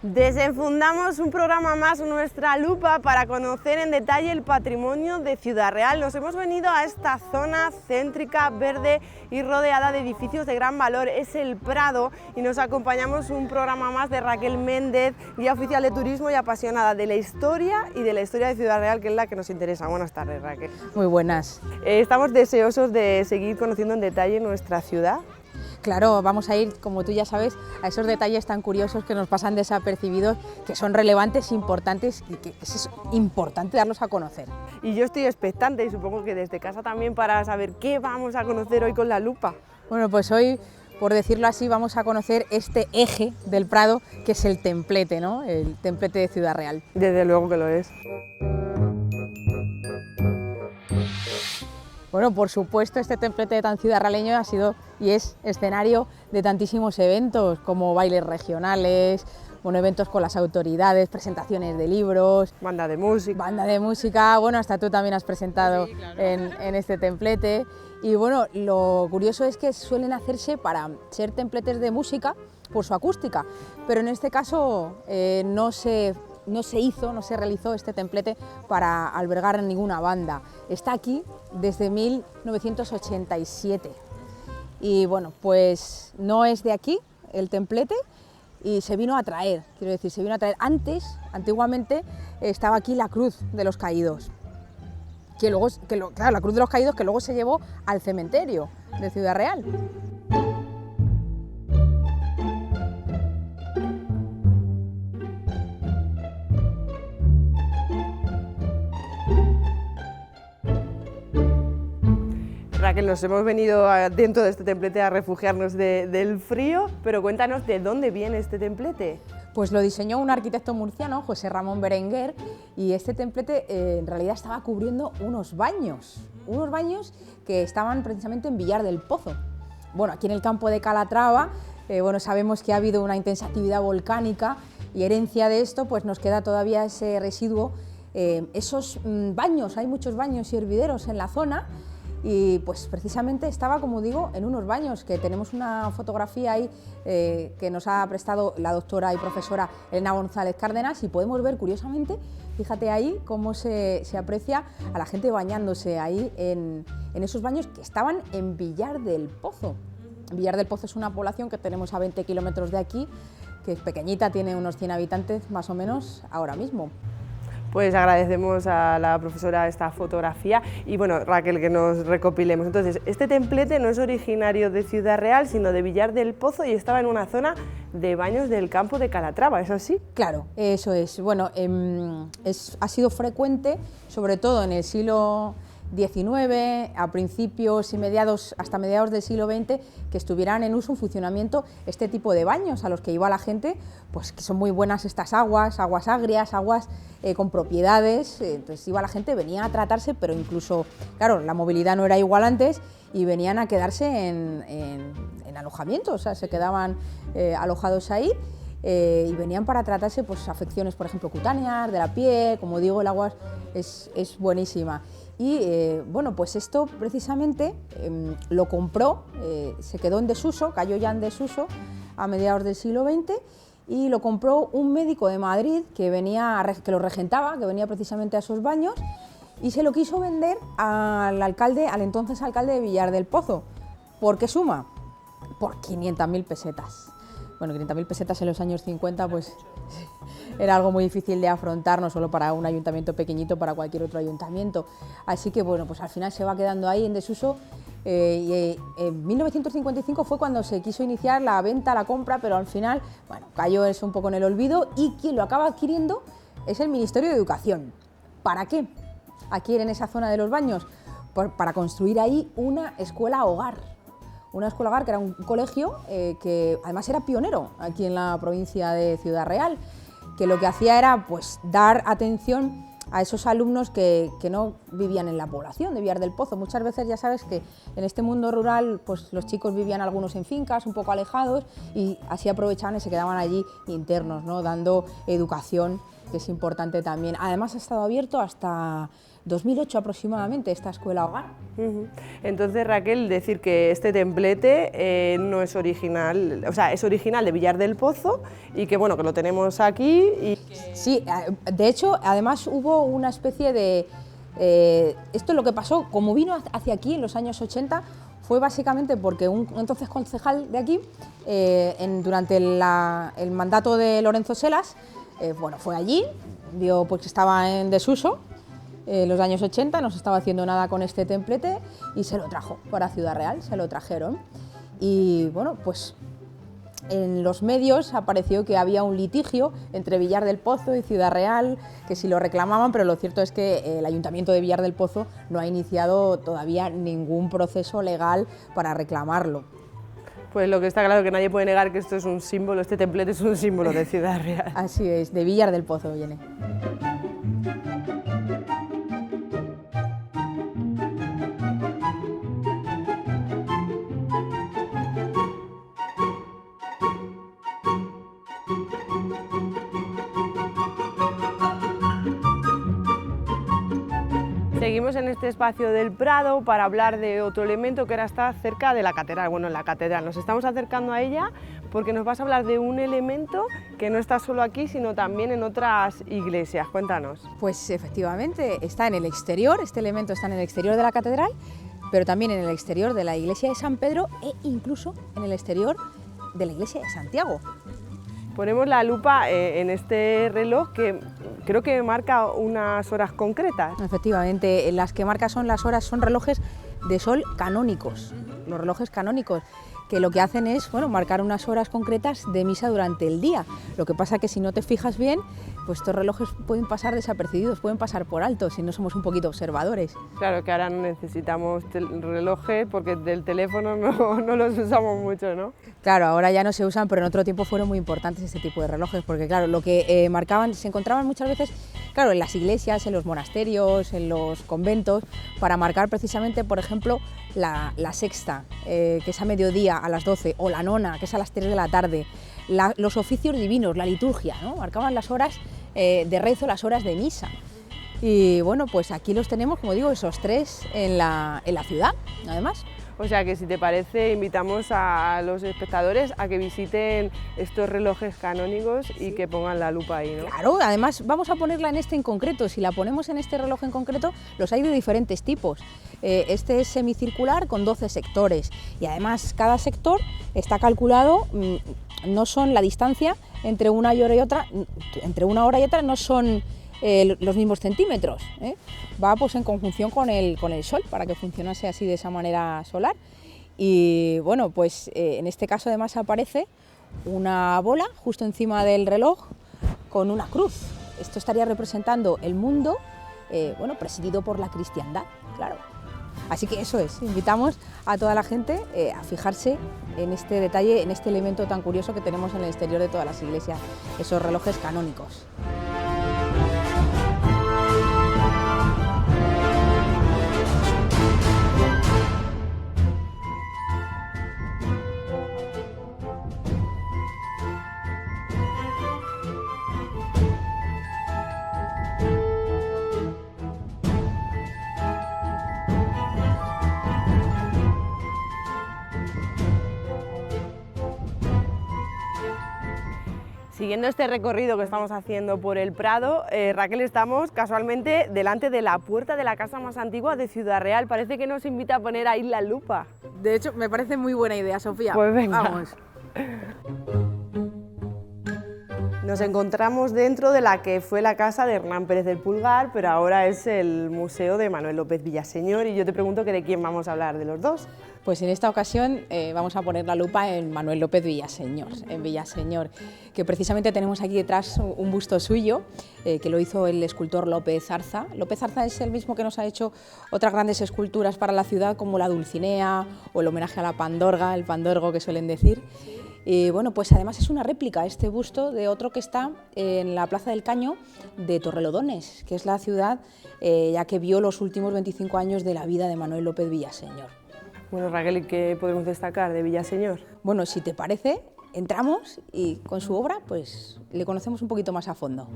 Desenfundamos un programa más, nuestra lupa, para conocer en detalle el patrimonio de Ciudad Real. Nos hemos venido a esta zona céntrica, verde y rodeada de edificios de gran valor. Es el Prado y nos acompañamos un programa más de Raquel Méndez, guía oficial de turismo y apasionada de la historia y de la historia de Ciudad Real, que es la que nos interesa. Buenas tardes, Raquel. Muy buenas. Estamos deseosos de seguir conociendo en detalle nuestra ciudad. Claro, vamos a ir, como tú ya sabes, a esos detalles tan curiosos que nos pasan desapercibidos, que son relevantes, importantes y que es importante darlos a conocer. Y yo estoy expectante y supongo que desde casa también, para saber qué vamos a conocer hoy con la lupa. Bueno, pues hoy, por decirlo así, vamos a conocer este eje del Prado, que es el templete, ¿no? El templete de Ciudad Real. Desde luego que lo es. Bueno, por supuesto, este templete tan ciudadraleño ha sido y es escenario de tantísimos eventos, como bailes regionales, bueno, eventos con las autoridades, presentaciones de libros, Banda de música, bueno, hasta tú también has presentado, sí, claro, en este templete. Y bueno, lo curioso es que suelen hacerse para ser templetes de música por su acústica, pero en este caso no se realizó este templete para albergar ninguna banda. Está aquí desde 1987 y bueno, pues no es de aquí el templete y se vino a traer, quiero decir, se vino a traer antiguamente estaba aquí la Cruz de los Caídos, claro, la Cruz de los Caídos que luego se llevó al cementerio de Ciudad Real. Raquel, nos hemos venido dentro de este templete a refugiarnos del frío, pero cuéntanos de dónde viene este templete. Pues lo diseñó un arquitecto murciano, José Ramón Berenguer, y este templete en realidad estaba cubriendo unos baños que estaban precisamente en Villar del Pozo. Bueno, aquí en el campo de Calatrava, bueno, sabemos que ha habido una intensa actividad volcánica y herencia de esto, pues nos queda todavía ese residuo, esos baños, hay muchos baños y hervideros en la zona. Y pues precisamente estaba, como digo, en unos baños, que tenemos una fotografía ahí que nos ha prestado la doctora y profesora Elena González Cárdenas y podemos ver curiosamente, fíjate ahí cómo se aprecia a la gente bañándose ahí en esos baños que estaban en Villar del Pozo. Villar del Pozo es una población que tenemos a 20 kilómetros de aquí, que es pequeñita, tiene unos 100 habitantes más o menos ahora mismo. Pues agradecemos a la profesora esta fotografía y bueno, Raquel, que nos recopilemos. Entonces, este templete no es originario de Ciudad Real, sino de Villar del Pozo y estaba en una zona de baños del campo de Calatrava, ¿es así? Claro, eso es. Bueno, ha sido frecuente, sobre todo en el siglo XIX, a principios y hasta mediados del siglo XX, que estuvieran en uso, en funcionamiento, este tipo de baños a los que iba la gente, pues que son muy buenas estas aguas agrias, aguas con propiedades, entonces iba la gente, venía a tratarse, pero incluso, claro, la movilidad no era igual antes y venían a quedarse en alojamientos, o sea, se quedaban alojados ahí. Y venían para tratarse pues, afecciones, por ejemplo, cutáneas, de la piel, como digo, el agua es buenísima. Y bueno, pues esto precisamente lo compró, se quedó en desuso, cayó ya en desuso a mediados del siglo XX y lo compró un médico de Madrid que lo regentaba, que venía precisamente a esos baños y se lo quiso vender al entonces alcalde de Villar del Pozo. ¿Por qué suma? Por 500.000 pesetas. Bueno, 500.000 pesetas en los años 50 pues era algo muy difícil de afrontar, no solo para un ayuntamiento pequeñito, para cualquier otro ayuntamiento. Así que bueno, pues al final se va quedando ahí en desuso y en 1955 fue cuando se quiso iniciar la venta, la compra, pero al final, bueno, cayó eso un poco en el olvido y quien lo acaba adquiriendo es el Ministerio de Educación. ¿Para qué adquieren esa zona de los baños? Para construir ahí una escuela hogar. Una escuela hogar que era un colegio que además era pionero aquí en la provincia de Ciudad Real, que lo que hacía era pues, dar atención a esos alumnos que no vivían en la población de Villar del Pozo. Muchas veces ya sabes que en este mundo rural pues, los chicos vivían algunos en fincas, un poco alejados, y así aprovechaban y se quedaban allí internos, ¿no? Dando educación, que es importante también. Además ha estado abierto hasta 2008 aproximadamente, esta escuela hogar. Entonces, Raquel, decir que este templete no es original, o sea, es original de Villar del Pozo y que bueno, que lo tenemos aquí y que... Sí, de hecho, además hubo una especie de... esto es lo que pasó, como vino hacia aquí en los años 80, fue básicamente porque un entonces concejal de aquí, durante el mandato de Lorenzo Selas, bueno, fue allí, vio pues que estaba en desuso, los años 80, no se estaba haciendo nada con este templete y se lo trajo para Ciudad Real, se lo trajeron. Y bueno, pues en los medios apareció que había un litigio entre Villar del Pozo y Ciudad Real, que si lo reclamaban, pero lo cierto es que el Ayuntamiento de Villar del Pozo no ha iniciado todavía ningún proceso legal para reclamarlo. Pues lo que está claro es que nadie puede negar que esto es un símbolo, este templete es un símbolo de Ciudad Real. Así es, de Villar del Pozo viene. Seguimos en este espacio del Prado para hablar de otro elemento que ahora está cerca de la catedral. Bueno, en la catedral nos estamos acercando a ella porque nos vas a hablar de un elemento que no está solo aquí, sino también en otras iglesias. Cuéntanos. Pues efectivamente está en el exterior, este elemento está en el exterior de la catedral, pero también en el exterior de la iglesia de San Pedro e incluso en el exterior de la iglesia de Santiago. Ponemos la lupa en este reloj que creo que marca unas horas concretas. Efectivamente, las que marca son las horas, son relojes de sol canónicos, los relojes canónicos, que lo que hacen es, bueno, marcar unas horas concretas de misa durante el día. Lo que pasa que si no te fijas bien, pues estos relojes pueden pasar desapercibidos, pueden pasar por alto si no somos un poquito observadores. Claro que ahora no necesitamos relojes porque del teléfono no los usamos mucho, ¿no? Claro, ahora ya no se usan, pero en otro tiempo fueron muy importantes este tipo de relojes, porque claro, lo que marcaban, se encontraban muchas veces, claro, en las iglesias, en los monasterios, en los conventos, para marcar precisamente, por ejemplo, la sexta, que es a mediodía a las 12, o la nona, que es a las 3 de la tarde, los oficios divinos, la liturgia, ¿no? Marcaban las horas de rezo, las horas de misa. Y bueno, pues aquí los tenemos, como digo, esos tres en la ciudad, además. O sea que si te parece, invitamos a los espectadores a que visiten estos relojes canónicos y que pongan la lupa ahí, ¿no? Claro, además vamos a ponerla en este en concreto. Si la ponemos en este reloj en concreto, los hay de diferentes tipos. Este es semicircular con 12 sectores y además cada sector está calculado, no son la distancia entre una hora y otra, no son los mismos centímetros, ¿eh? Va pues en conjunción con el sol para que funcionase así de esa manera solar. Y bueno, pues en este caso además aparece una bola justo encima del reloj con una cruz. Esto estaría representando el mundo, bueno, presidido por la cristiandad, claro. Así que eso es, invitamos a toda la gente a fijarse en este detalle, en este elemento tan curioso que tenemos en el exterior de todas las iglesias, esos relojes canónicos. Siguiendo este recorrido que estamos haciendo por el Prado, Raquel, estamos casualmente delante de la puerta de la casa más antigua de Ciudad Real. Parece que nos invita a poner ahí la lupa. De hecho, me parece muy buena idea, Sofía. Pues venga. Vamos. Nos encontramos dentro de la que fue la casa de Hernán Pérez del Pulgar, pero ahora es el Museo de Manuel López Villaseñor, y yo te pregunto que de quién vamos a hablar, ¿de los dos? Pues en esta ocasión vamos a poner la lupa en Manuel López Villaseñor, que precisamente tenemos aquí detrás un busto suyo, que lo hizo el escultor López Zarza. López Zarza es el mismo que nos ha hecho otras grandes esculturas para la ciudad, como la Dulcinea o el homenaje a la Pandorga, el Pandorgo que suelen decir. Y bueno, pues además es una réplica este busto de otro que está en la Plaza del Caño de Torrelodones, que es la ciudad ya que vio los últimos 25 años de la vida de Manuel López Villaseñor. Bueno, Raquel, ¿y qué podemos destacar de Villaseñor? Bueno, si te parece, entramos y con su obra pues le conocemos un poquito más a fondo.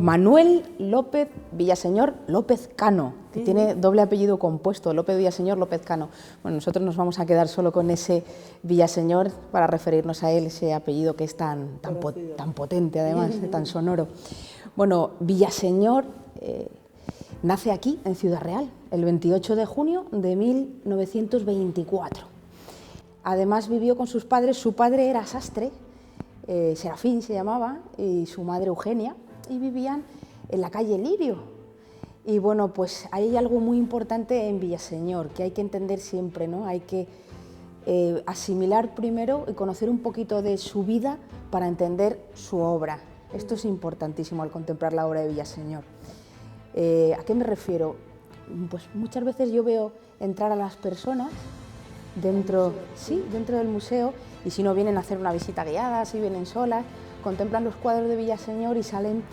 Manuel López Villaseñor López Cano, que tiene doble apellido compuesto, López Villaseñor López Cano. Bueno, nosotros nos vamos a quedar solo con ese Villaseñor para referirnos a él, ese apellido que es tan potente, además, tan sonoro. Bueno, Villaseñor nace aquí, en Ciudad Real, el 28 de junio de 1924. Además vivió con sus padres, su padre era sastre, Serafín se llamaba, y su madre Eugenia, y vivían en la calle Lirio. Y bueno, pues hay algo muy importante en Villaseñor que hay que entender siempre, ¿no? Hay que asimilar primero y conocer un poquito de su vida para entender su obra. Esto es importantísimo al contemplar la obra de Villaseñor. ¿A qué me refiero? Pues muchas veces yo veo entrar a las personas dentro del museo, y si no vienen a hacer una visita guiada, si vienen solas, contemplan los cuadros de Villaseñor y salen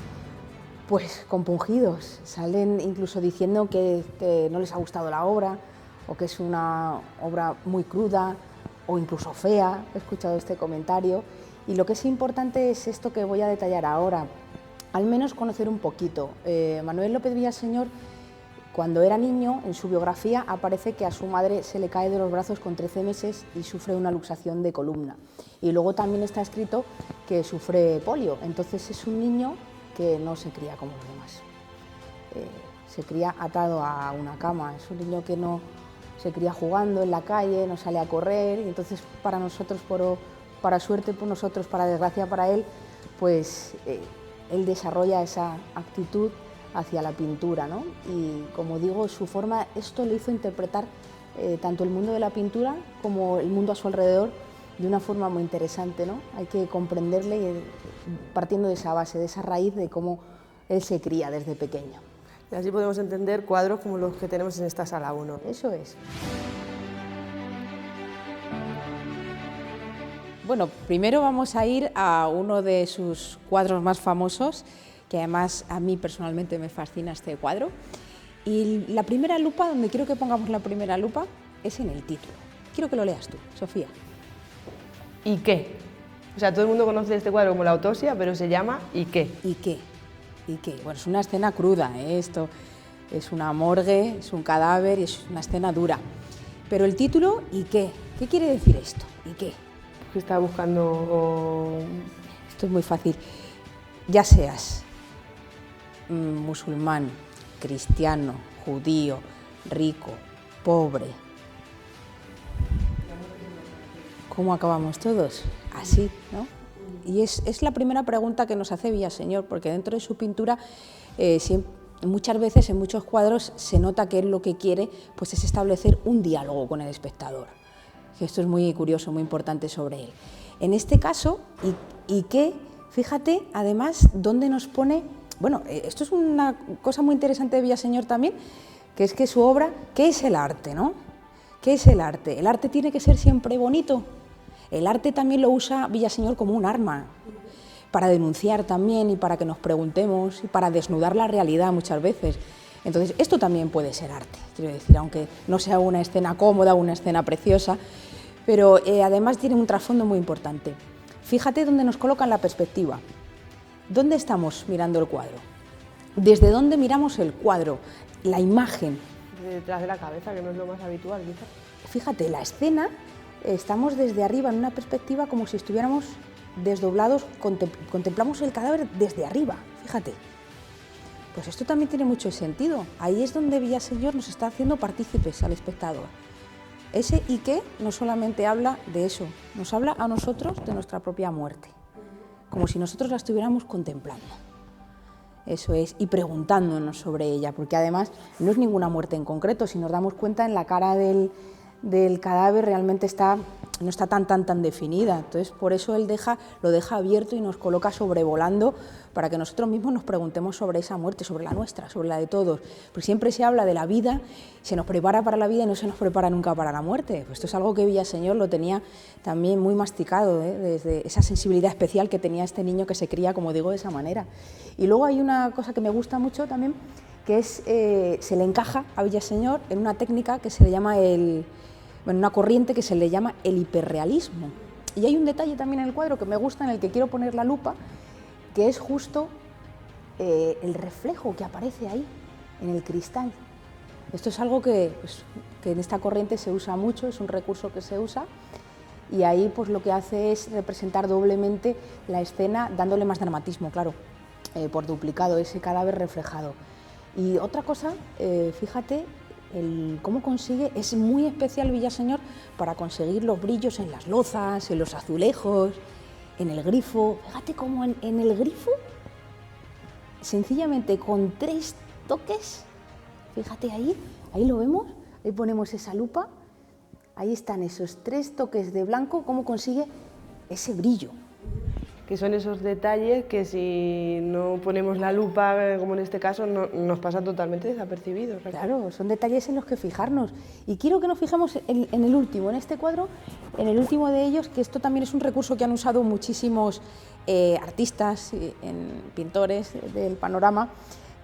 pues compungidos, salen incluso diciendo que no les ha gustado la obra, o que es una obra muy cruda o incluso fea. He escuchado este comentario, y lo que es importante es esto que voy a detallar ahora, al menos conocer un poquito. Manuel López Villaseñor, cuando era niño, en su biografía aparece que a su madre se le cae de los brazos con 13 meses y sufre una luxación de columna. Y luego también está escrito que sufre polio. Entonces es un niño que no se cría como los demás. Se cría atado a una cama. Es un niño que no se cría jugando en la calle, no sale a correr. Y entonces para nosotros, para suerte por nosotros, para desgracia para él, pues él desarrolla esa actitud hacia la pintura, ¿no? Y como digo, su forma, esto le hizo interpretar tanto el mundo de la pintura como el mundo a su alrededor de una forma muy interesante, ¿no? Hay que comprenderle partiendo de esa base, de esa raíz de cómo él se cría desde pequeño. Y así podemos entender cuadros como los que tenemos en esta sala 1. Eso es. Bueno, primero vamos a ir a uno de sus cuadros más famosos, que además a mí personalmente me fascina este cuadro. Y la primera lupa, donde quiero que pongamos la primera lupa, es en el título. Quiero que lo leas tú, Sofía. ¿Y qué? O sea, todo el mundo conoce este cuadro como La autopsia, pero se llama ¿Y qué? ¿Y qué? ¿Y qué? Bueno, es una escena cruda, ¿eh? Esto es una morgue, es un cadáver y es una escena dura. Pero el título, ¿y qué? ¿Qué quiere decir esto? ¿Y qué? Que está buscando... Esto es muy fácil. Ya seas musulmán, cristiano, judío, rico, pobre. ¿Cómo acabamos todos? Así, ¿no? Y es la primera pregunta que nos hace Villaseñor, porque dentro de su pintura muchas veces en muchos cuadros se nota que él lo que quiere pues es establecer un diálogo con el espectador. Que esto es muy curioso, muy importante sobre él. En este caso, ¿y qué? Fíjate, además, dónde nos pone... Bueno, esto es una cosa muy interesante de Villaseñor también, que es que su obra, ¿qué es el arte, no? ¿Qué es el arte? El arte tiene que ser siempre bonito. El arte también lo usa Villaseñor como un arma, para denunciar también y para que nos preguntemos y para desnudar la realidad muchas veces. Entonces, esto también puede ser arte, quiero decir, aunque no sea una escena cómoda, una escena preciosa, pero además tiene un trasfondo muy importante. Fíjate dónde nos coloca en la perspectiva. ¿Dónde estamos mirando el cuadro? ¿Desde dónde miramos el cuadro? La imagen. Detrás de la cabeza, que no es lo más habitual, quizás. Fíjate, la escena, estamos desde arriba, en una perspectiva como si estuviéramos desdoblados, contemplamos el cadáver desde arriba, fíjate. Pues esto también tiene mucho sentido. Ahí es donde Villaseñor nos está haciendo partícipes al espectador. Ese ¿y qué? No solamente habla de eso, nos habla a nosotros de nuestra propia muerte, como si nosotros la estuviéramos contemplando. Eso es, y preguntándonos sobre ella, porque además no es ninguna muerte en concreto. Si nos damos cuenta, en la cara del cadáver realmente no está tan definida. Entonces, por eso él lo deja abierto y nos coloca sobrevolando para que nosotros mismos nos preguntemos sobre esa muerte, sobre la nuestra, sobre la de todos. Porque siempre se habla de la vida, se nos prepara para la vida y no se nos prepara nunca para la muerte. Pues esto es algo que Villaseñor lo tenía también muy masticado, desde esa sensibilidad especial que tenía este niño que se cría, como digo, de esa manera. Y luego hay una cosa que me gusta mucho también, que es, se le encaja a Villaseñor en una técnica que se le llama una corriente que se le llama el hiperrealismo. Y hay un detalle también en el cuadro que me gusta, en el que quiero poner la lupa, que es justo el reflejo que aparece ahí en el cristal. Esto es algo que en esta corriente se usa mucho, es un recurso que se usa, y ahí pues lo que hace es representar doblemente la escena, dándole más dramatismo, claro, por duplicado, ese cadáver reflejado. Y otra cosa, fíjate, cómo consigue, es muy especial Villaseñor para conseguir los brillos en las lozas, en los azulejos, en el grifo. Fíjate cómo en el grifo, sencillamente con 3 toques, fíjate ahí lo vemos, ahí ponemos esa lupa, ahí están esos 3 toques de blanco, cómo consigue ese brillo. Que son esos detalles que si no ponemos la lupa, como en este caso, nos pasan totalmente desapercibidos. Claro, son detalles en los que fijarnos. Y quiero que nos fijemos en el último, en este cuadro, en el último de ellos, que esto también es un recurso que han usado muchísimos artistas, pintores del panorama,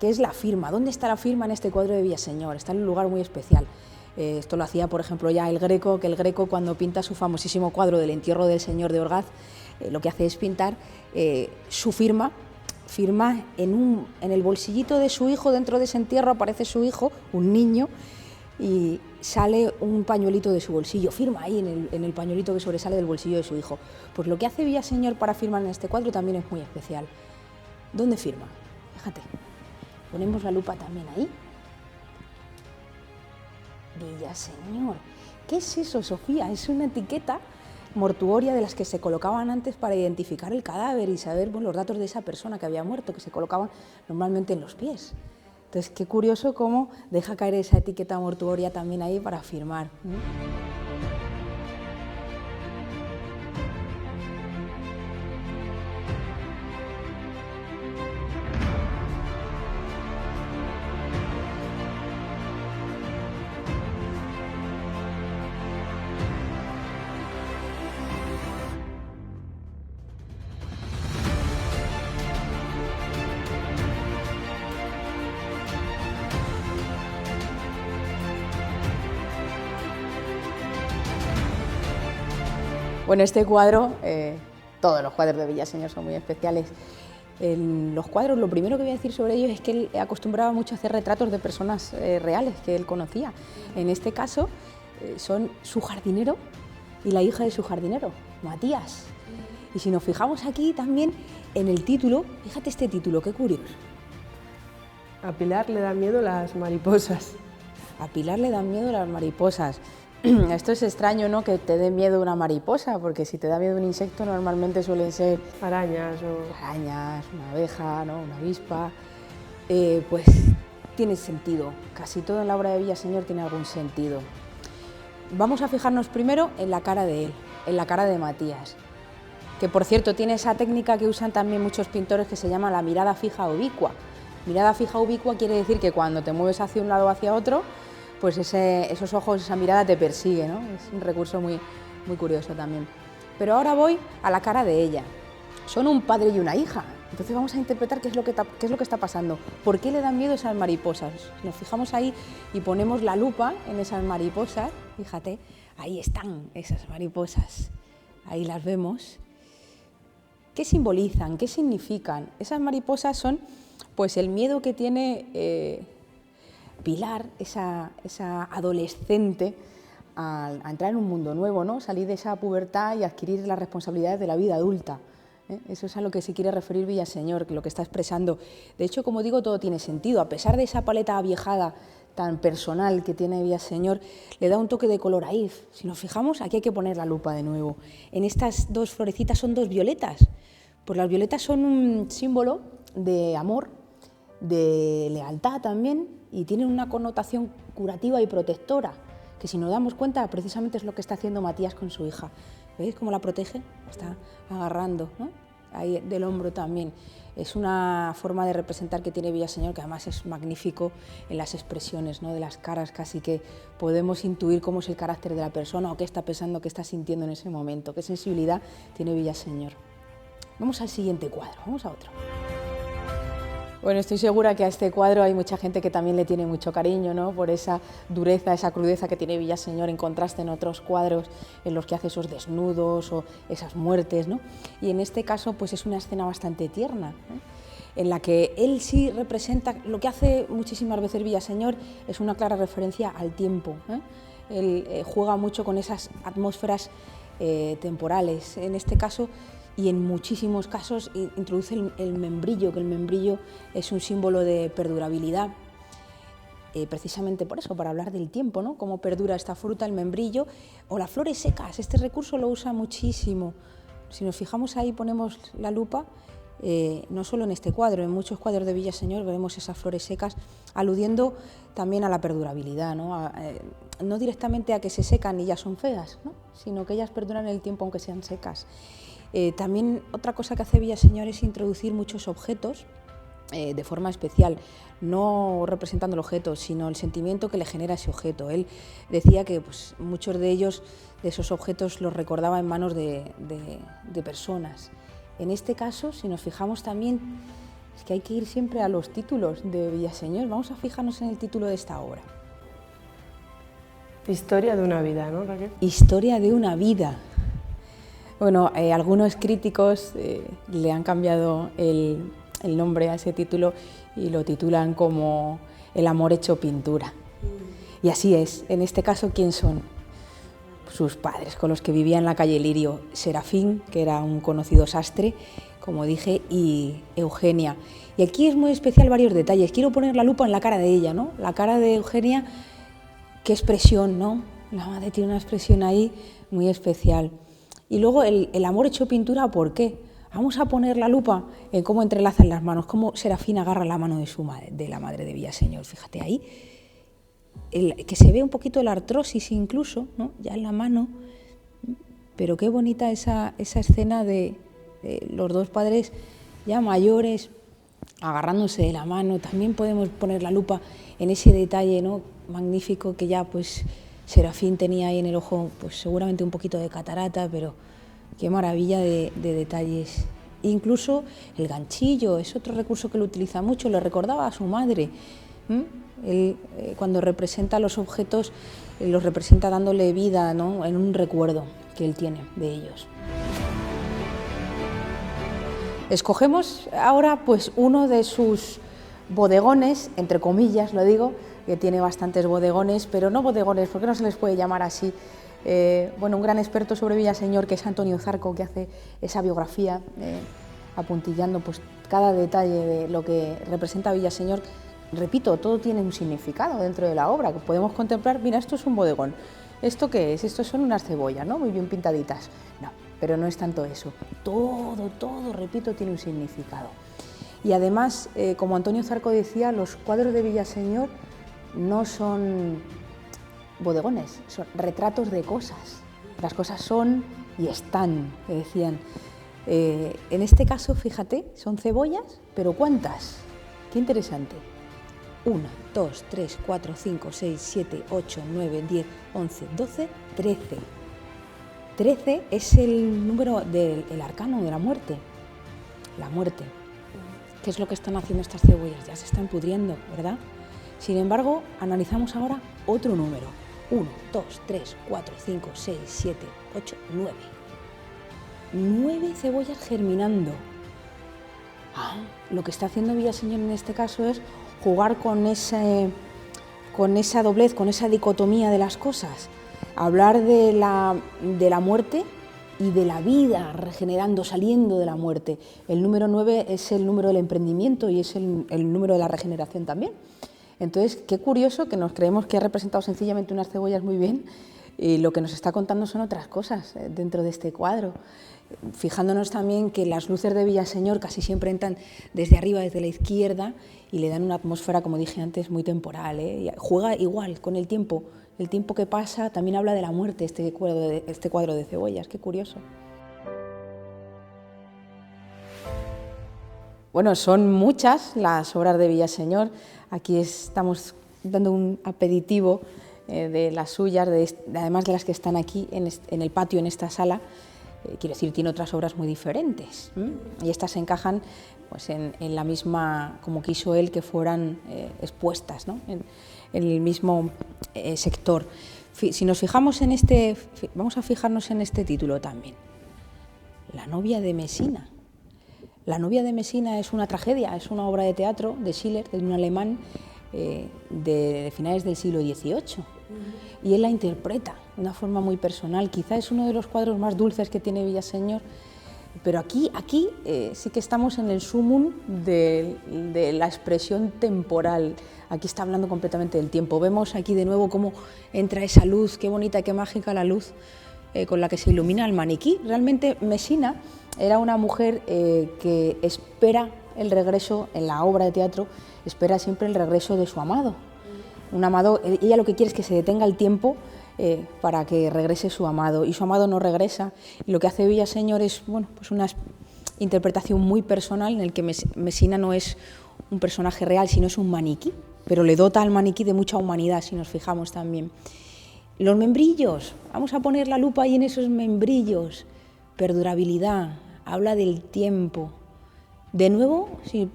que es la firma. ¿Dónde está la firma en este cuadro de Villaseñor? Está en un lugar muy especial. Esto lo hacía, por ejemplo, ya el Greco, que el Greco, cuando pinta su famosísimo cuadro del entierro del Señor de Orgaz, lo que hace es pintar su firma en el bolsillito de su hijo. Dentro de ese entierro aparece su hijo, un niño, y sale un pañuelito de su bolsillo, firma ahí en el pañuelito que sobresale del bolsillo de su hijo. Pues lo que hace Villaseñor para firmar en este cuadro también es muy especial. ¿Dónde firma? Fíjate, ponemos la lupa también ahí. Villaseñor. ¿Qué es eso, Sofía? Es una etiqueta mortuoria de las que se colocaban antes para identificar el cadáver y saber, bueno, los datos de esa persona que había muerto, que se colocaban normalmente en los pies. Entonces, qué curioso cómo deja caer esa etiqueta mortuoria también ahí para firmar. Bueno, este cuadro, todos los cuadros de Villaseñor son muy especiales. En los cuadros, lo primero que voy a decir sobre ellos es que él acostumbraba mucho a hacer retratos de personas reales que él conocía. En este caso, son su jardinero y la hija de su jardinero, Matías. Y si nos fijamos aquí también en el título, fíjate este título, qué curioso. A Pilar le dan miedo las mariposas. A Pilar le dan miedo las mariposas. Esto es extraño, ¿no?, que te dé miedo una mariposa, porque si te da miedo un insecto normalmente suelen ser arañas, una abeja, ¿no?, una avispa. Pues tiene sentido, casi todo en la obra de Villaseñor tiene algún sentido. Vamos a fijarnos primero en la cara de él, en la cara de Matías, que por cierto tiene esa técnica que usan también muchos pintores que se llama la mirada fija ubicua. Mirada fija ubicua quiere decir que cuando te mueves hacia un lado o hacia otro, pues esos ojos, esa mirada te persigue, ¿no? Es un recurso muy, muy curioso también. Pero ahora voy a la cara de ella. Son un padre y una hija. Entonces vamos a interpretar qué es lo que está pasando. ¿Por qué le dan miedo esas mariposas? Nos fijamos ahí y ponemos la lupa en esas mariposas. Fíjate, ahí están esas mariposas. Ahí las vemos. ¿Qué simbolizan? ¿Qué significan? Esas mariposas son, pues, el miedo que tiene Pilar, esa adolescente, a entrar en un mundo nuevo, ¿no? Salir de esa pubertad y adquirir las responsabilidades de la vida adulta. Eso es a lo que se quiere referir Villaseñor, que lo que está expresando. De hecho, como digo, todo tiene sentido. A pesar de esa paleta aviejada tan personal que tiene Villaseñor, le da un toque de color ahí. Si nos fijamos, aquí hay que poner la lupa de nuevo. En estas 2 florecitas son 2 violetas. Pues las violetas son un símbolo de amor, de lealtad también, y tienen una connotación curativa y protectora, que si nos damos cuenta precisamente es lo que está haciendo Matías con su hija. ¿Veis cómo la protege? La está agarrando, ¿no?, ahí del hombro también. Es una forma de representar que tiene Villaseñor, que además es magnífico en las expresiones, ¿no?, de las caras, casi que podemos intuir cómo es el carácter de la persona o qué está pensando, qué está sintiendo en ese momento, qué sensibilidad tiene Villaseñor. Vamos al siguiente cuadro, vamos a otro. Bueno, estoy segura que a este cuadro hay mucha gente que también le tiene mucho cariño, ¿no?, por esa dureza, esa crudeza que tiene Villaseñor en contraste en otros cuadros en los que hace esos desnudos o esas muertes, ¿no? Y en este caso, pues es una escena bastante tierna, en la que él sí representa, lo que hace muchísimas veces Villaseñor es una clara referencia al tiempo, ¿eh? Él juega mucho con esas atmósferas temporales, en este caso, y en muchísimos casos introduce el membrillo, que el membrillo es un símbolo de perdurabilidad. Precisamente por eso, para hablar del tiempo, ¿no? Cómo perdura esta fruta, el membrillo, o las flores secas. Este recurso lo usa muchísimo. Si nos fijamos ahí, ponemos la lupa, no solo en este cuadro, en muchos cuadros de Villaseñor vemos esas flores secas, aludiendo también a la perdurabilidad, ¿no? No directamente a que se secan y ya son feas, ¿no? Sino que ellas perduran en el tiempo aunque sean secas. También otra cosa que hace Villaseñor es introducir muchos objetos de forma especial, no representando el objeto, sino el sentimiento que le genera ese objeto. Él decía que pues, muchos de ellos, de esos objetos, los recordaba en manos de personas. En este caso, si nos fijamos también, es que hay que ir siempre a los títulos de Villaseñor. Vamos a fijarnos en el título de esta obra. Historia de una vida, ¿no, Raquel? Historia de una vida. Bueno, algunos críticos le han cambiado el nombre a ese título y lo titulan como El amor hecho pintura. Y así es. En este caso, ¿quién son? Sus padres, con los que vivía en la calle Lirio, Serafín, que era un conocido sastre, como dije, y Eugenia. Y aquí es muy especial varios detalles. Quiero poner la lupa en la cara de ella, ¿no? La cara de Eugenia, qué expresión, ¿no? La madre tiene una expresión ahí muy especial. Y luego el amor hecho pintura, ¿por qué? Vamos a poner la lupa en cómo entrelazan las manos, cómo Serafín agarra la mano de su madre, de la madre de Villaseñor. Fíjate ahí, que se ve un poquito la artrosis incluso, ¿no? Ya en la mano, pero qué bonita esa escena de los dos padres ya mayores agarrándose de la mano. También podemos poner la lupa en ese detalle, ¿no? Magnífico, que ya pues Serafín tenía ahí en el ojo, pues seguramente un poquito de catarata, pero qué maravilla de detalles. Incluso el ganchillo es otro recurso que lo utiliza mucho, le recordaba a su madre. Él, cuando representa los objetos, los representa dándole vida, ¿no? En un recuerdo que él tiene de ellos. Escogemos ahora pues uno de sus bodegones, entre comillas lo digo, que tiene bastantes bodegones, pero no bodegones, porque no se les puede llamar así. Bueno, un gran experto sobre Villaseñor, que es Antonio Zarco, que hace esa biografía, apuntillando pues cada detalle de lo que representa Villaseñor. Repito, todo tiene un significado dentro de la obra, que podemos contemplar. Mira, esto es un bodegón. ¿Esto qué es? Estos son unas cebollas, ¿no? Muy bien pintaditas. No, pero no es tanto eso. Todo, repito, tiene un significado. Y además, como Antonio Zarco decía, los cuadros de Villaseñor no son bodegones, son retratos de cosas. Las cosas son y están, que decían. En este caso, fíjate, son cebollas, pero ¿cuántas? Qué interesante. 1, 2, 3, 4, 5, 6, 7, 8, 9, 10, 11, 12, 13. 13 es el número del arcano de la muerte. La muerte. ¿Qué es lo que están haciendo estas cebollas? Ya se están pudriendo, ¿verdad? Sin embargo, analizamos ahora otro número. 1, 2, 3, 4, 5, 6, 7, 8, 9. 9 cebollas germinando. Lo que está haciendo Villaseñor en este caso es jugar con esa doblez, con esa dicotomía de las cosas. Hablar de la muerte y de la vida regenerando, saliendo de la muerte. El número 9 es el número del emprendimiento y es el número de la regeneración también. Entonces, qué curioso que nos creemos que ha representado sencillamente unas cebollas muy bien, y lo que nos está contando son otras cosas dentro de este cuadro. Fijándonos también que las luces de Villaseñor casi siempre entran desde arriba, desde la izquierda, y le dan una atmósfera, como dije antes, muy temporal, ¿eh? Y juega igual con el tiempo que pasa. También habla de la muerte este cuadro de cebollas, qué curioso. Bueno, son muchas las obras de Villaseñor. Aquí estamos dando un aperitivo de las suyas, además de las que están aquí en el patio, en esta sala. Quiero decir, tiene otras obras muy diferentes, y estas se encajan pues, en la misma, como quiso él, que fueran expuestas, ¿no? en el mismo sector. Si nos fijamos en vamos a fijarnos en este título también, La novia de Mesina. La novia de Mesina es una tragedia, es una obra de teatro de Schiller, de un alemán de finales del siglo XVIII. Y él la interpreta de una forma muy personal. Quizá es uno de los cuadros más dulces que tiene Villaseñor, pero aquí sí que estamos en el sumum de la expresión temporal. Aquí está hablando completamente del tiempo. Vemos aquí de nuevo cómo entra esa luz, qué bonita, qué mágica la luz con la que se ilumina el maniquí. Realmente Mesina era una mujer que espera el regreso, en la obra de teatro, espera siempre el regreso de su amado. Un amado, ella lo que quiere es que se detenga el tiempo para que regrese su amado, y su amado no regresa, y lo que hace Villaseñor es, bueno, pues una interpretación muy personal en el que Mesina no es un personaje real, sino es un maniquí, pero le dota al maniquí de mucha humanidad, si nos fijamos también. Los membrillos, vamos a poner la lupa ahí en esos membrillos, perdurabilidad, habla del tiempo. De nuevo, si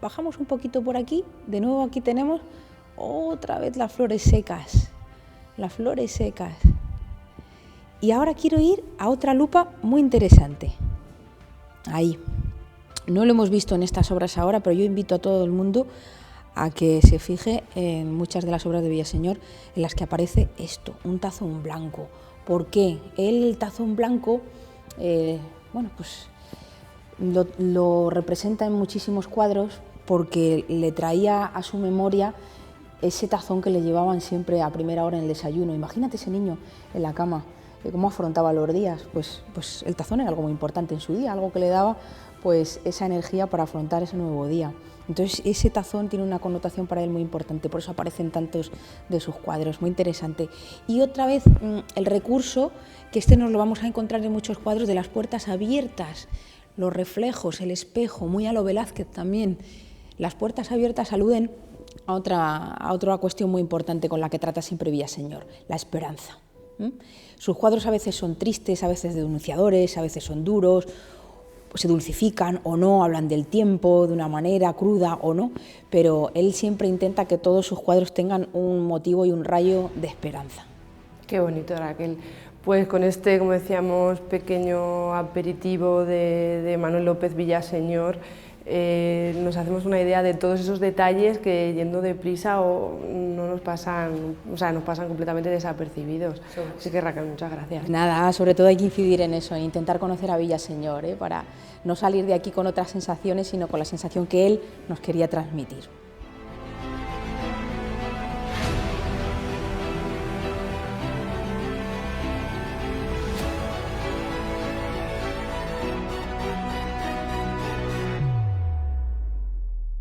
bajamos un poquito por aquí, de nuevo aquí tenemos otra vez las flores secas, Y ahora quiero ir a otra lupa muy interesante. Ahí. No lo hemos visto en estas obras ahora, pero yo invito a todo el mundo a que se fije en muchas de las obras de Villaseñor en las que aparece esto, un tazón blanco. ¿Por qué? El tazón blanco, bueno, pues lo representa en muchísimos cuadros porque le traía a su memoria ese tazón que le llevaban siempre a primera hora en el desayuno. Imagínate ese niño en la cama, cómo afrontaba los días. Pues el tazón era algo muy importante en su día, algo que le daba pues esa energía para afrontar ese nuevo día. Entonces ese tazón tiene una connotación para él muy importante, por eso aparecen tantos de sus cuadros, muy interesante. Y otra vez el recurso, que nos lo vamos a encontrar en muchos cuadros, de las puertas abiertas, los reflejos, el espejo, muy a lo Velázquez también. Las puertas abiertas aluden a otra cuestión muy importante con la que trata siempre Villaseñor, la esperanza. Sus cuadros a veces son tristes, a veces denunciadores, a veces son duros, se dulcifican o no, hablan del tiempo de una manera cruda o no, pero él siempre intenta que todos sus cuadros tengan un motivo y un rayo de esperanza. Qué bonito, Raquel. Pues con este, como decíamos, pequeño aperitivo de Manuel López Villaseñor, nos hacemos una idea de todos esos detalles que yendo deprisa no nos pasan, nos pasan completamente desapercibidos. Así que, Raquel, muchas gracias. Nada, sobre todo hay que incidir en eso, en intentar conocer a Villaseñor, para no salir de aquí con otras sensaciones, sino con la sensación que él nos quería transmitir.